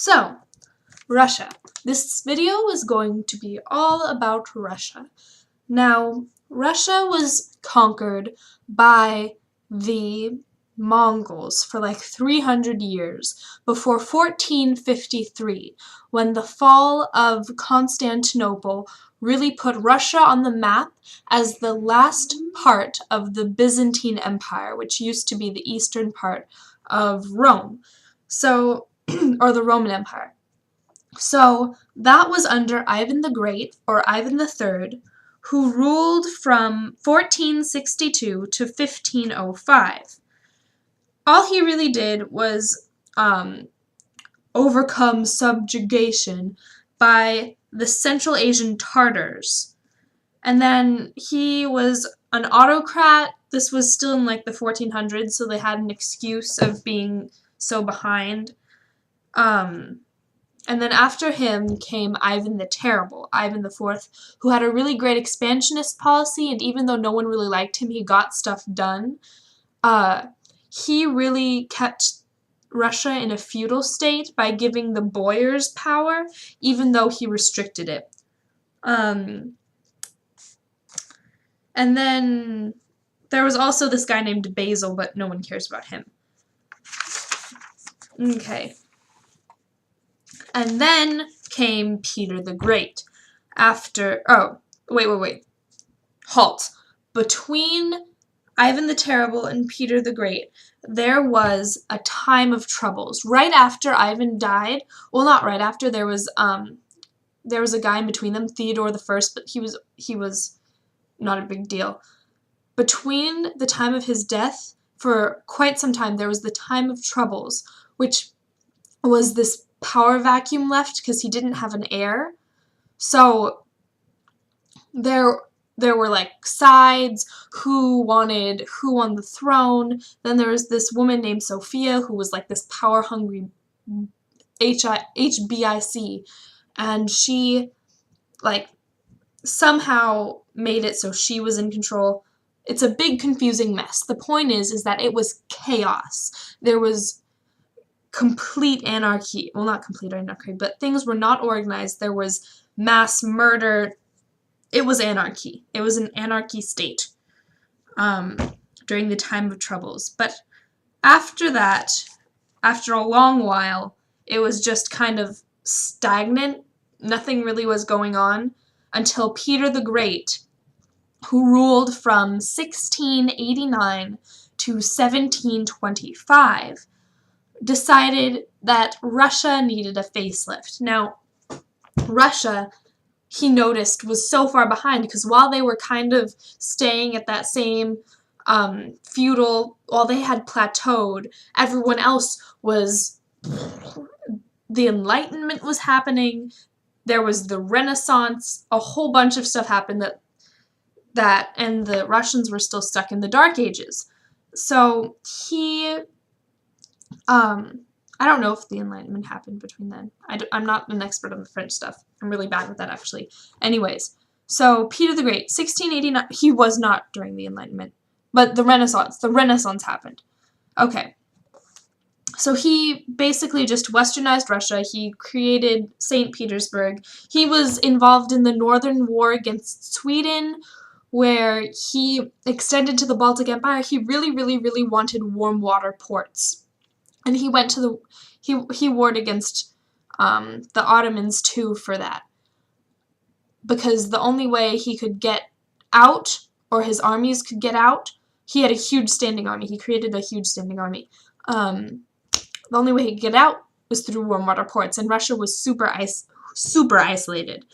So, Russia. This video is going to be all about Russia. Now, Russia was conquered by the Mongols for like 300 years before 1453, when the fall of Constantinople really put Russia on the map as the last part of the Byzantine Empire, which used to be the eastern part of Rome, or the Roman Empire. So that was under Ivan the Great, or Ivan III, who ruled from 1462 to 1505. All he really did was overcome subjugation by the Central Asian Tartars. And then he was an autocrat. This was still in like the 1400s, so they had an excuse of being so behind. And then after him came Ivan the Terrible, Ivan IV, who had a really great expansionist policy, and even though no one really liked him, he got stuff done. He really kept Russia in a feudal state by giving the boyars power, even though he restricted it. And then there was also this guy named Basil, but no one cares about him. Okay. And then came Peter the Great. Halt. Between Ivan the Terrible and Peter the Great, there was a time of troubles. Right after Ivan died, well, not right after, there was a guy in between them, Theodore I, but he was not a big deal. Between the time of his death, for quite some time, there was the time of troubles, which was this power vacuum left because he didn't have an heir. So there were like sides, who won the throne. Then there was this woman named Sophia who was like this power hungry HBIC, and she like somehow made it so she was in control. It's a big confusing mess. The point is that it was chaos. There was complete anarchy. Well, not complete anarchy, but things were not organized. There was mass murder. It was anarchy. It was an anarchy state during the time of troubles. But after that, after a long while, it was just kind of stagnant. Nothing really was going on until Peter the Great, who ruled from 1689 to 1725, decided that Russia needed a facelift. Now, Russia, he noticed, was so far behind because while they were kind of staying at that same feudal, while they had plateaued, everyone else was, the Enlightenment was happening, there was the Renaissance, a whole bunch of stuff happened and the Russians were still stuck in the Dark Ages. So he, I don't know if the Enlightenment happened between then. I'm not an expert on the French stuff. I'm really bad with that, actually. Anyways, so Peter the Great, 1689, he was not during the Enlightenment, but the Renaissance happened. Okay. So he basically just westernized Russia. He created St. Petersburg. He was involved in the Northern War against Sweden, where he extended to the Baltic Empire. He really, really, really wanted warm water ports. And he went to he warred against the Ottomans too for that. Because the only way he could get out, or his armies could get out, he had a huge standing army. He created a huge standing army. The only way he could get out was through warm water ports, and Russia was super isolated.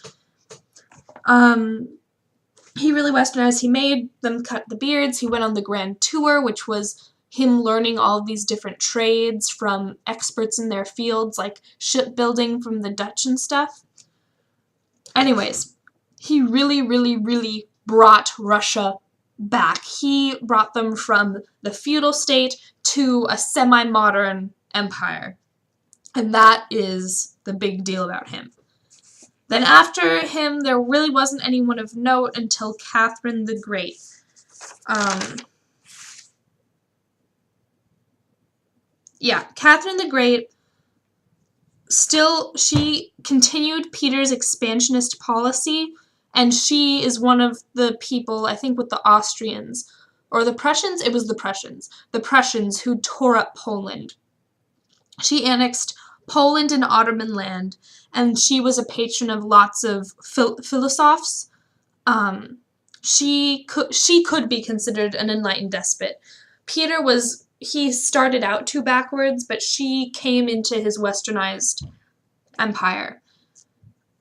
He really westernized. He made them cut the beards. He went on the Grand Tour, which was him learning all of these different trades from experts in their fields, like shipbuilding from the Dutch and stuff. Anyways, he really, really, really brought Russia back. He brought them from the feudal state to a semi-modern empire. And that is the big deal about him. Then after him, there really wasn't anyone of note until Catherine the Great. Catherine the Great she continued Peter's expansionist policy, and she is one of the people, I think with the Austrians, or the Prussians, it was the Prussians who tore up Poland. She annexed Poland and Ottoman land, and she was a patron of lots of philosophers. She could be considered an enlightened despot. He started out too backwards, but she came into his westernized empire.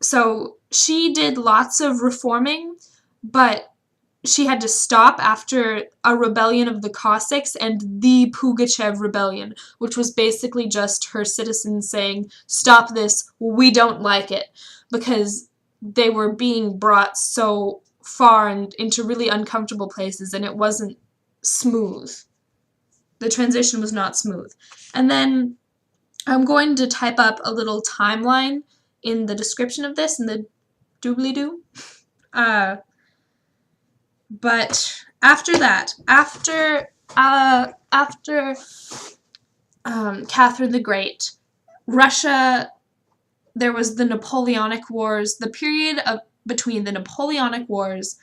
So she did lots of reforming, but she had to stop after a rebellion of the Cossacks and the Pugachev rebellion, which was basically just her citizens saying, stop this, we don't like it, because they were being brought so far and into really uncomfortable places, and it wasn't smooth. The transition was not smooth. And then I'm going to type up a little timeline in the description of this, in the doobly-doo. But after that, after Catherine the Great, Russia, there was the Napoleonic Wars, the period between the Napoleonic Wars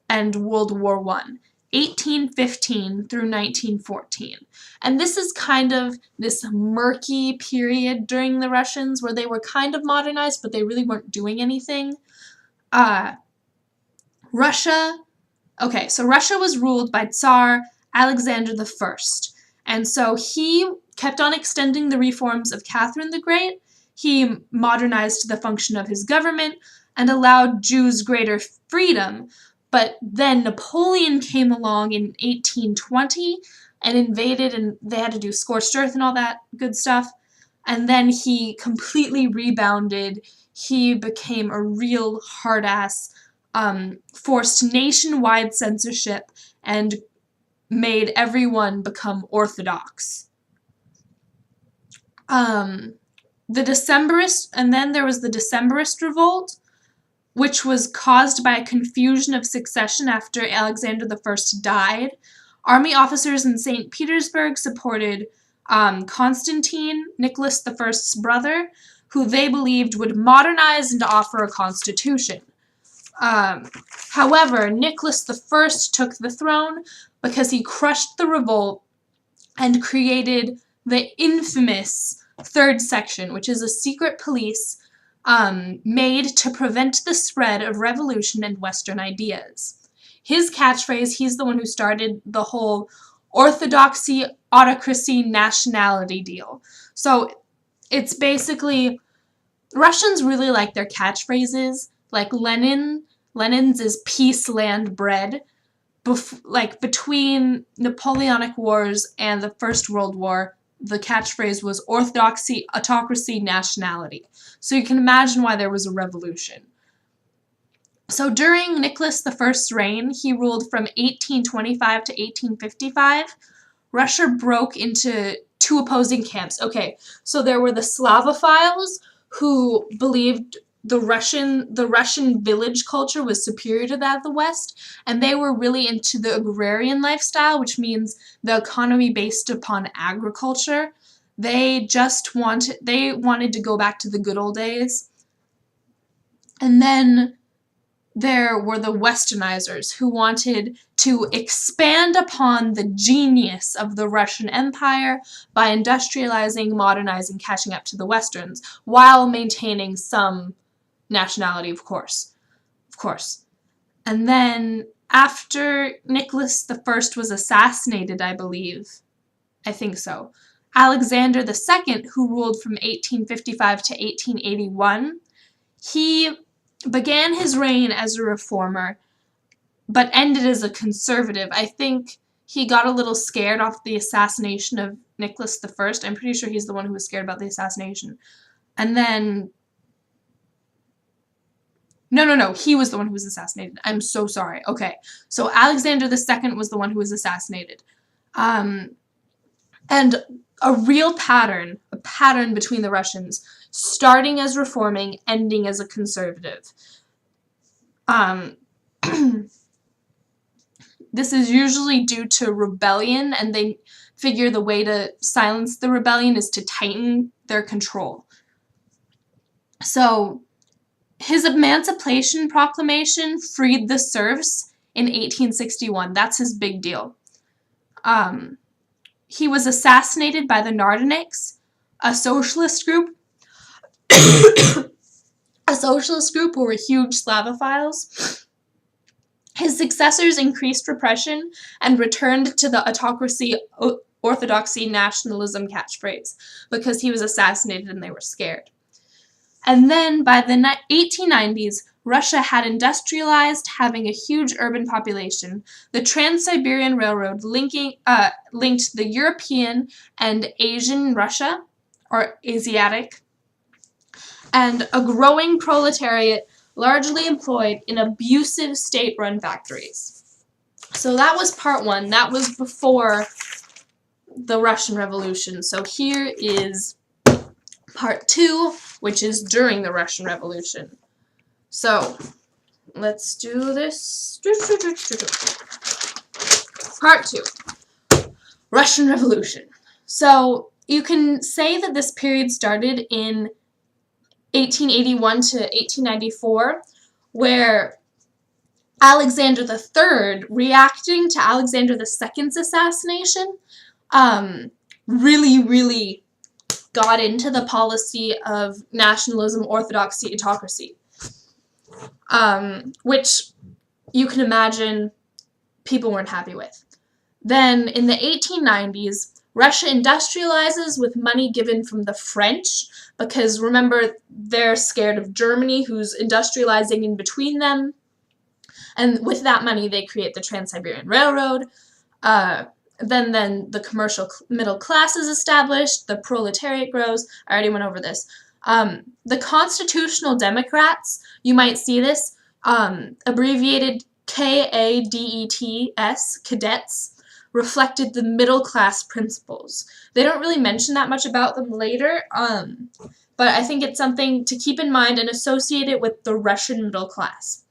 and World War I, 1815 through 1914. And this is kind of this murky period during the Russians where they were kind of modernized, but they really weren't doing anything. Russia was ruled by Tsar Alexander I, and so he kept on extending the reforms of Catherine the Great. He modernized the function of his government and allowed Jews greater freedom, but then Napoleon came along in 1820 and invaded, and they had to do scorched earth and all that good stuff, and then he completely rebounded. He became a real hard-ass, forced nationwide censorship and made everyone become Orthodox. The Decembrist, and then there was the Decembrist revolt, which was caused by a confusion of succession after Alexander I died. Army officers in St. Petersburg supported Constantine, Nicholas I's brother, who they believed would modernize and offer a constitution. However, Nicholas I took the throne because he crushed the revolt and created the infamous Third Section, which is a secret police made to prevent the spread of revolution and Western ideas. His catchphrase, he's the one who started the whole orthodoxy, autocracy, nationality deal. So it's basically, Russians really like their catchphrases. Like Lenin's is peace, land, bread. Between Napoleonic Wars and the First World War, the catchphrase was orthodoxy, autocracy, nationality. So you can imagine why there was a revolution. So during Nicholas I's reign, he ruled from 1825 to 1855. Russia broke into two opposing camps. Okay, so there were the Slavophiles, who believed the Russian village culture was superior to that of the West, and they were really into the agrarian lifestyle, which means the economy based upon agriculture. They wanted to go back to the good old days. And then there were the Westernizers, who wanted to expand upon the genius of the Russian Empire by industrializing, modernizing, catching up to the Westerns, while maintaining some nationality, of course. And then after Nicholas I was assassinated, I think so, Alexander II, who ruled from 1855 to 1881, he began his reign as a reformer, but ended as a conservative. I think he got a little scared off the assassination of Nicholas I. I'm pretty sure he's the one who was scared about the assassination. And then No, he was the one who was assassinated. I'm so sorry. Okay, so Alexander II was the one who was assassinated. And a real pattern between the Russians, starting as reforming, ending as a conservative. This is usually due to rebellion, and they figure the way to silence the rebellion is to tighten their control. So his Emancipation Proclamation freed the serfs in 1861. That's his big deal. He was assassinated by the Nardeniks, a socialist group. A socialist group who were huge Slavophiles. His successors increased repression and returned to the autocracy, orthodoxy, nationalism catchphrase because he was assassinated and they were scared. And then by the 1890s, Russia had industrialized, having a huge urban population. The Trans-Siberian Railroad linked the European and Asian Russia, or Asiatic, and a growing proletariat largely employed in abusive state-run factories. So that was part one. That was before the Russian Revolution. So here is part two, which is during the Russian Revolution. So let's do this. Part two, Russian Revolution. So you can say that this period started in 1881 to 1894, where Alexander III, reacting to Alexander II's assassination, really got into the policy of nationalism, orthodoxy, autocracy, which you can imagine people weren't happy with. Then in the 1890s, Russia industrializes with money given from the French, because remember, they're scared of Germany, who's industrializing in between them. And with that money, they create the Trans-Siberian Railroad. Then the commercial middle class is established. The proletariat grows. I already went over this. The Constitutional Democrats, you might see this, abbreviated KADETS, cadets, reflected the middle-class principles. They don't really mention that much about them later, but I think it's something to keep in mind and associate it with the Russian middle class.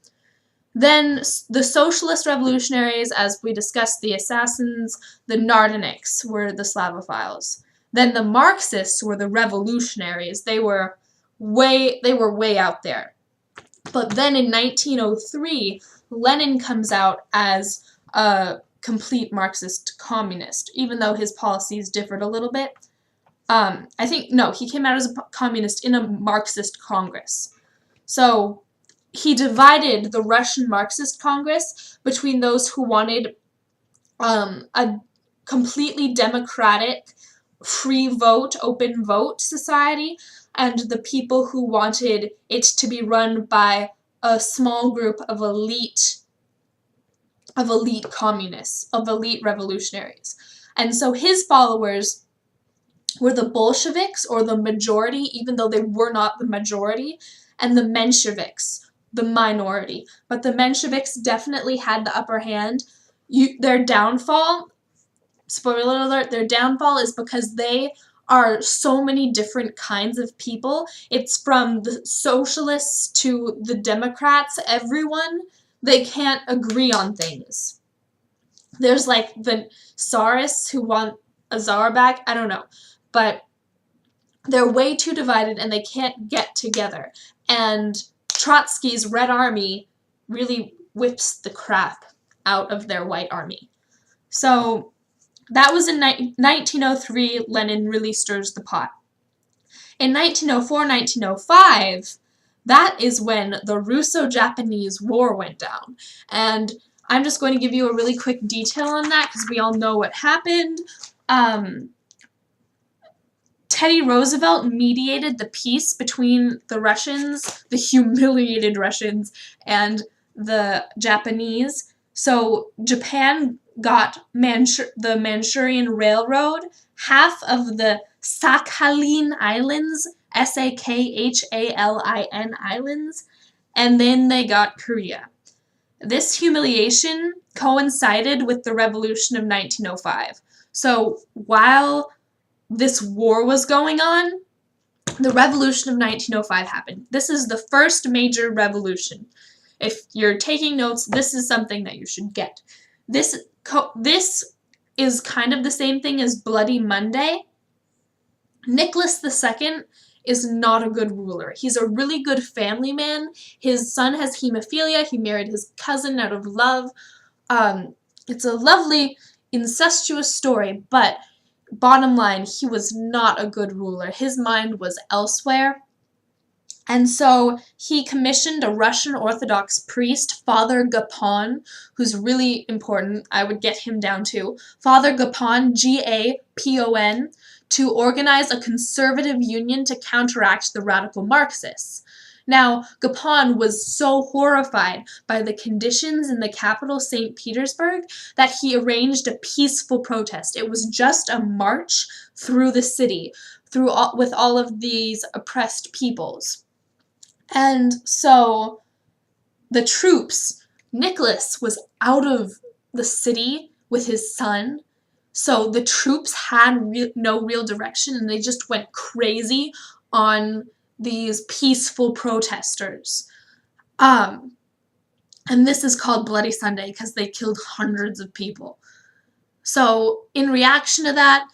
Then the socialist revolutionaries, as we discussed, the assassins, the Nardeniks were the Slavophiles. Then the Marxists were the revolutionaries. They were way out there. But then in 1903, Lenin comes out as a complete Marxist communist, even though his policies differed a little bit. He came out as a communist in a Marxist Congress. So he divided the Russian Marxist Congress between those who wanted a completely democratic, free vote, open vote society, and the people who wanted it to be run by a small group of elite communists, of elite revolutionaries. And so his followers were the Bolsheviks, or the majority, even though they were not the majority, and the Mensheviks, the minority. But the Mensheviks definitely had the upper hand. Their downfall, spoiler alert, their downfall is because they are so many different kinds of people. It's from the socialists to the Democrats, everyone. They can't agree on things. There's like the Tsarists who want a Tsar back. I don't know. But they're way too divided and they can't get together. And Trotsky's Red Army really whips the crap out of their White Army. So that was in 1903, Lenin really stirs the pot. In 1904, 1905, that is when the Russo-Japanese War went down. And I'm just going to give you a really quick detail on that because we all know what happened. Teddy Roosevelt mediated the peace between the Russians, the humiliated Russians, and the Japanese. So Japan got the Manchurian Railroad, half of the Sakhalin Islands, Sakhalin Islands, and then they got Korea. This humiliation coincided with the revolution of 1905. So while this war was going on, the revolution of 1905 happened. This is the first major revolution. If you're taking notes, this is something that you should get. This is kind of the same thing as Bloody Monday. Nicholas II is not a good ruler. He's a really good family man. His son has hemophilia. He married his cousin out of love. It's a lovely, incestuous story, but bottom line, he was not a good ruler. His mind was elsewhere. And so he commissioned a Russian Orthodox priest, Father Gapon, who's really important. I would get him down too. Father Gapon, Gapon, to organize a conservative union to counteract the radical Marxists. Now, Gapon was so horrified by the conditions in the capital, St. Petersburg, that he arranged a peaceful protest. It was just a march through the city, with all of these oppressed peoples. And so the troops, Nicholas was out of the city with his son, so the troops had no real direction, and they just went crazy on these peaceful protesters. And this is called Bloody Sunday because they killed hundreds of people. So in reaction to that,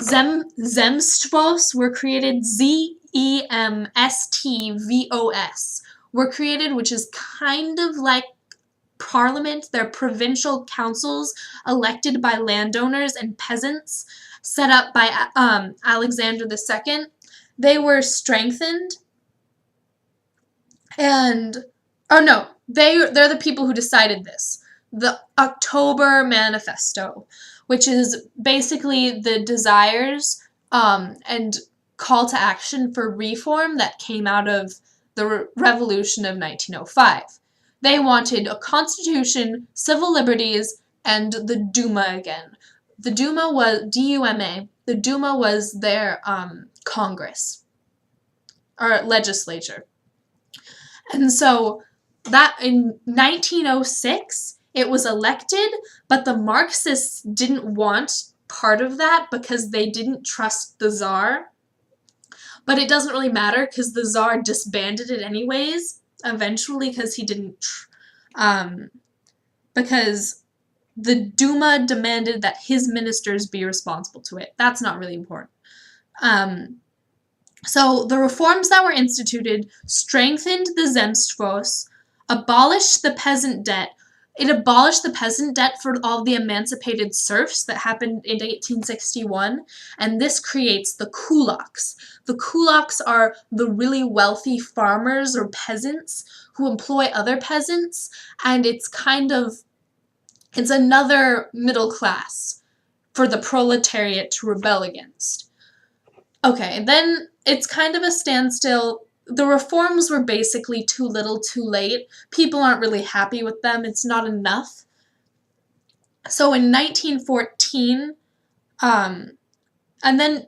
zemstvos were created, Zemstvos were created, which is kind of like parliament. They're provincial councils elected by landowners and peasants, set up by Alexander II. They were strengthened, and, oh no, they're the people who decided this. The October Manifesto, which is basically the desires and call to action for reform that came out of the Revolution of 1905. They wanted a constitution, civil liberties, and the Duma again. The Duma was D-U-M-A. The Duma was their Congress or legislature. And so that in 1906 it was elected, but the Marxists didn't want part of that because they didn't trust the Tsar. But it doesn't really matter because the Tsar disbanded it anyways, eventually, because he didn't, because the Duma demanded that his ministers be responsible to it. That's not really important. So the reforms that were instituted strengthened the zemstvos, abolished the peasant debt. It abolished the peasant debt for all the emancipated serfs that happened in 1861, and this creates the kulaks. The kulaks are the really wealthy farmers or peasants who employ other peasants, and it's another middle class for the proletariat to rebel against. Okay, then it's kind of a standstill. The reforms were basically too little, too late. People aren't really happy with them. It's not enough. So in 1914, and then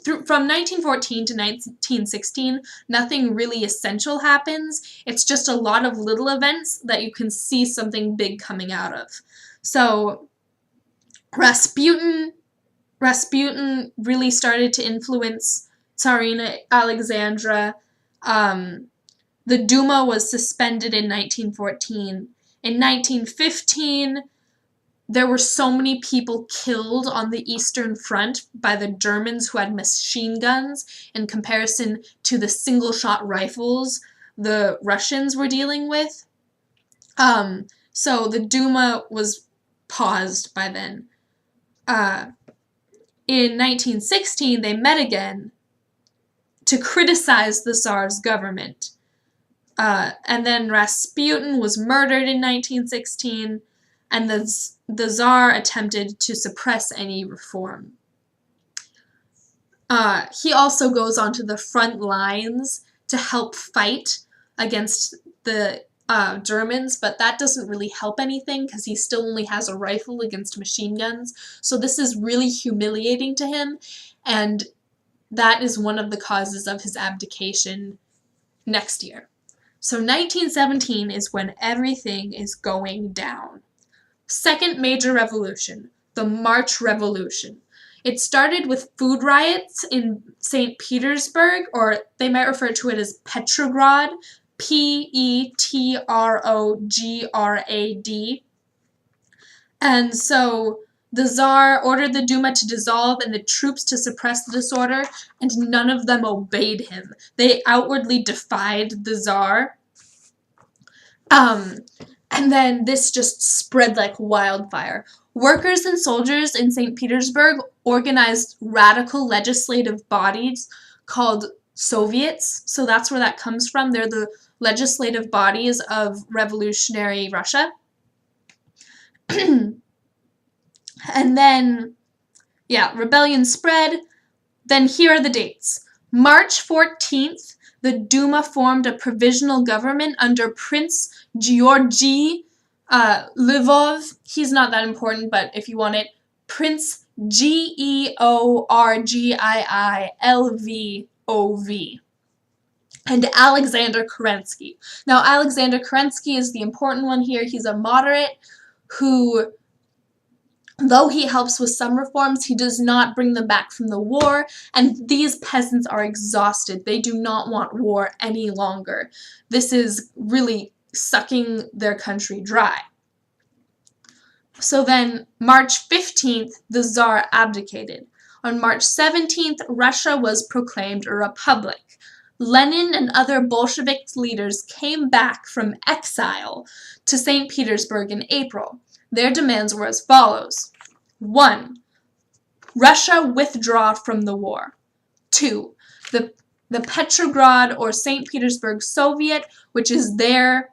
from 1914 to 1916, nothing really essential happens. It's just a lot of little events that you can see something big coming out of. So Rasputin really started to influence Tsarina Alexandra. The Duma was suspended in 1914. In 1915, there were so many people killed on the Eastern Front by the Germans who had machine guns in comparison to the single-shot rifles the Russians were dealing with. So the Duma was paused by then. In 1916, they met again to criticize the Tsar's government. And then Rasputin was murdered in 1916, and the Tsar attempted to suppress any reform. He also goes onto the front lines to help fight against the Germans, but that doesn't really help anything because he still only has a rifle against machine guns. So this is really humiliating to him, and that is one of the causes of his abdication next year. So 1917 is when everything is going down. Second major revolution, the March Revolution. It started with food riots in St. Petersburg, or they might refer to it as Petrograd, Petrograd. And so The Tsar ordered the Duma to dissolve and the troops to suppress the disorder, and none of them obeyed him. They outwardly defied the Tsar. And then this just spread like wildfire. Workers and soldiers in St. Petersburg organized radical legislative bodies called Soviets. So that's where that comes from. They're the legislative bodies of revolutionary Russia. And then, yeah, rebellion spread. Then here are the dates. March 14th, the Duma formed a provisional government under Prince Georgy Lvov. He's not that important, but if you want it, Prince Georgiiilvov. And Alexander Kerensky. Now, Alexander Kerensky is the important one here. He's a moderate who, though he helps with some reforms, he does not bring them back from the war, and these peasants are exhausted. They do not want war any longer. This is really sucking their country dry. So then, March 15th, the Tsar abdicated. On March 17th, Russia was proclaimed a republic. Lenin and other Bolshevik leaders came back from exile to St. Petersburg in April. Their demands were as follows. 1. Russia withdraw from the war. 2. The Petrograd or St. Petersburg Soviet, which is their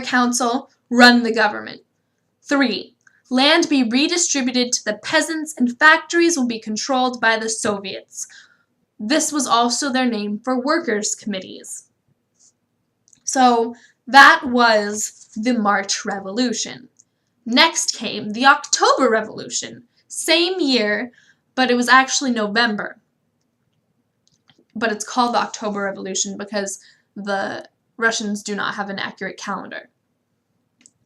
council, run the government. 3. Land be redistributed to the peasants and factories will be controlled by the Soviets. This was also their name for workers' committees. So that was the March Revolution. Next came the October Revolution. Same year, but it was actually November. But it's called the October Revolution because the Russians do not have an accurate calendar.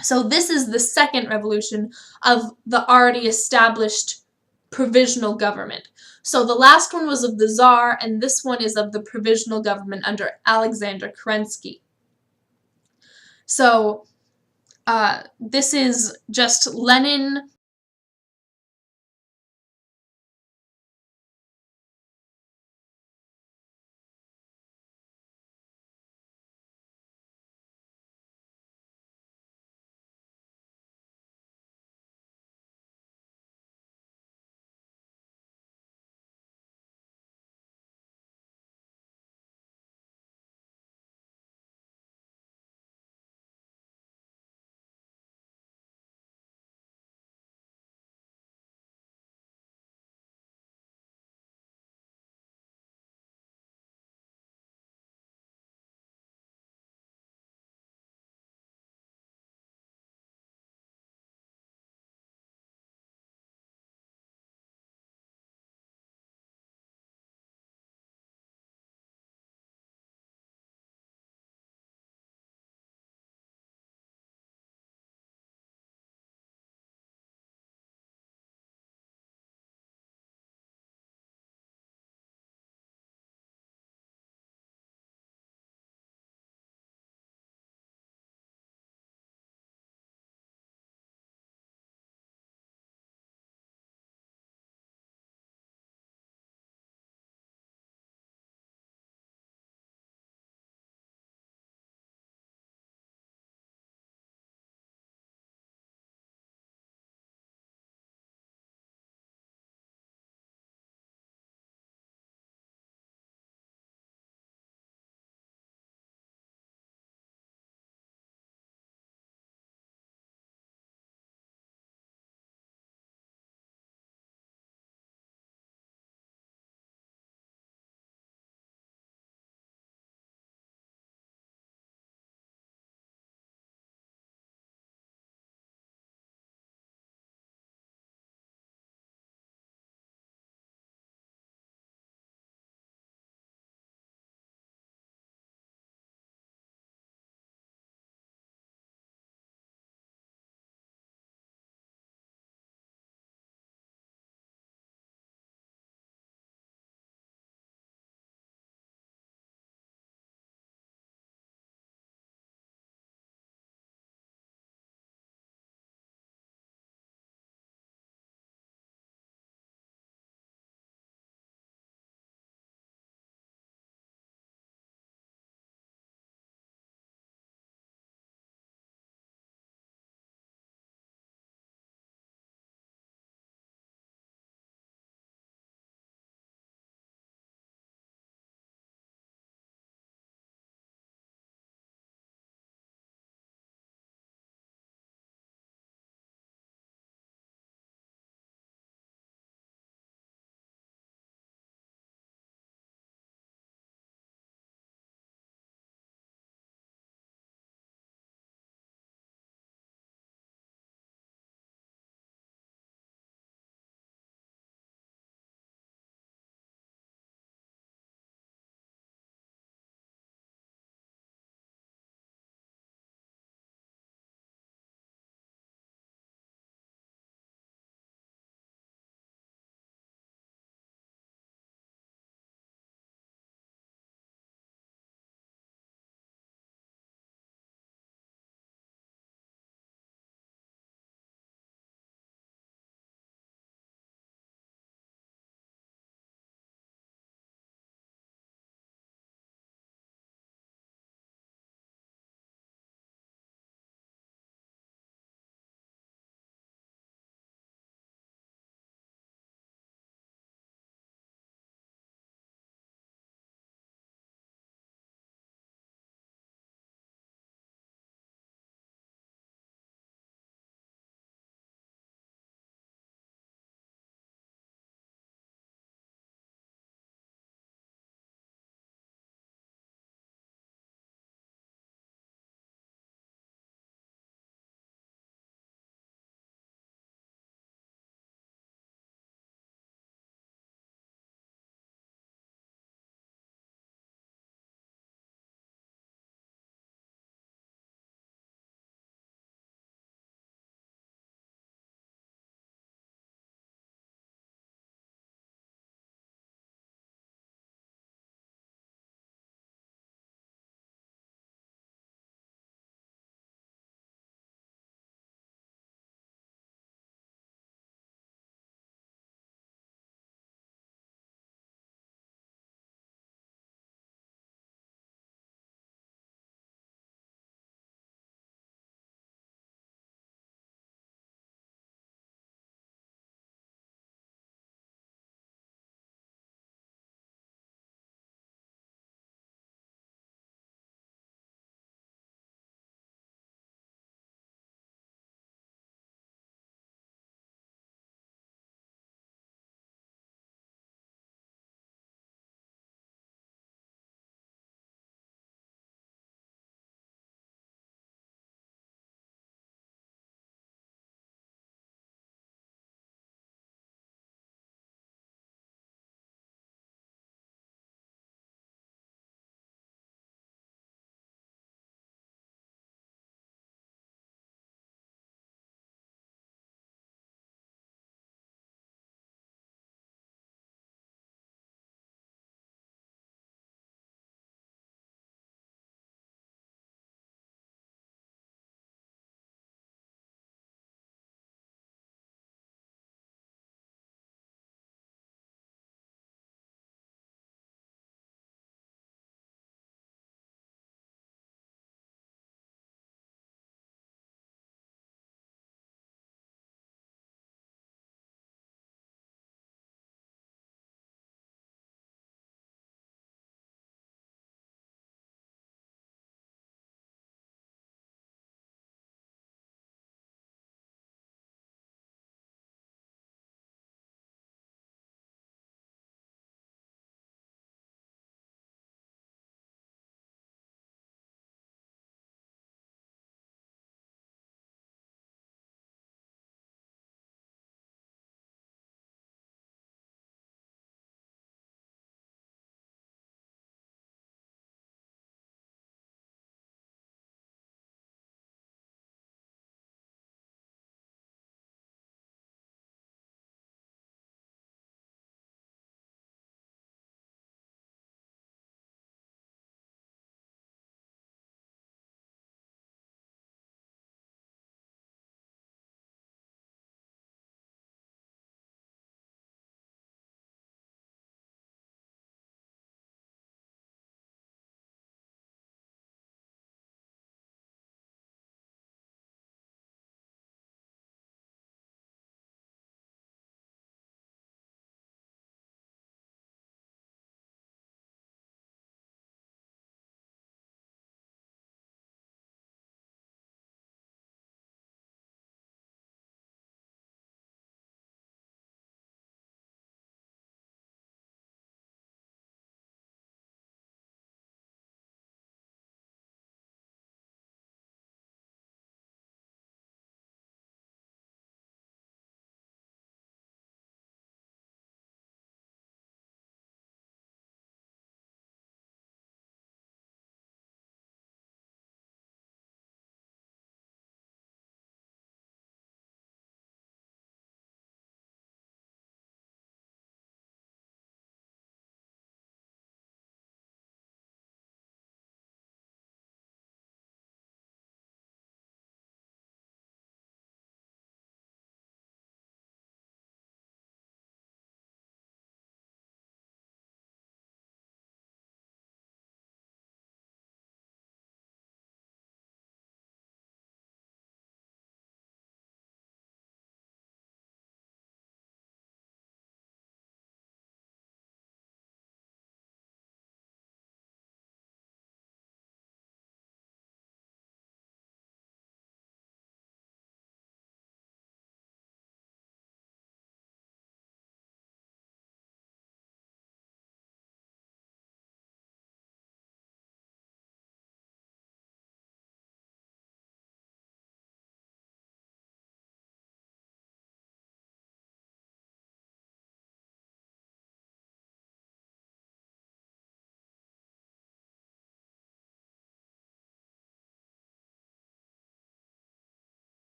So this is the second revolution of the already established provisional government. So the last one was of the Tsar, and this one is of the provisional government under Alexander Kerensky. So this is just Lenin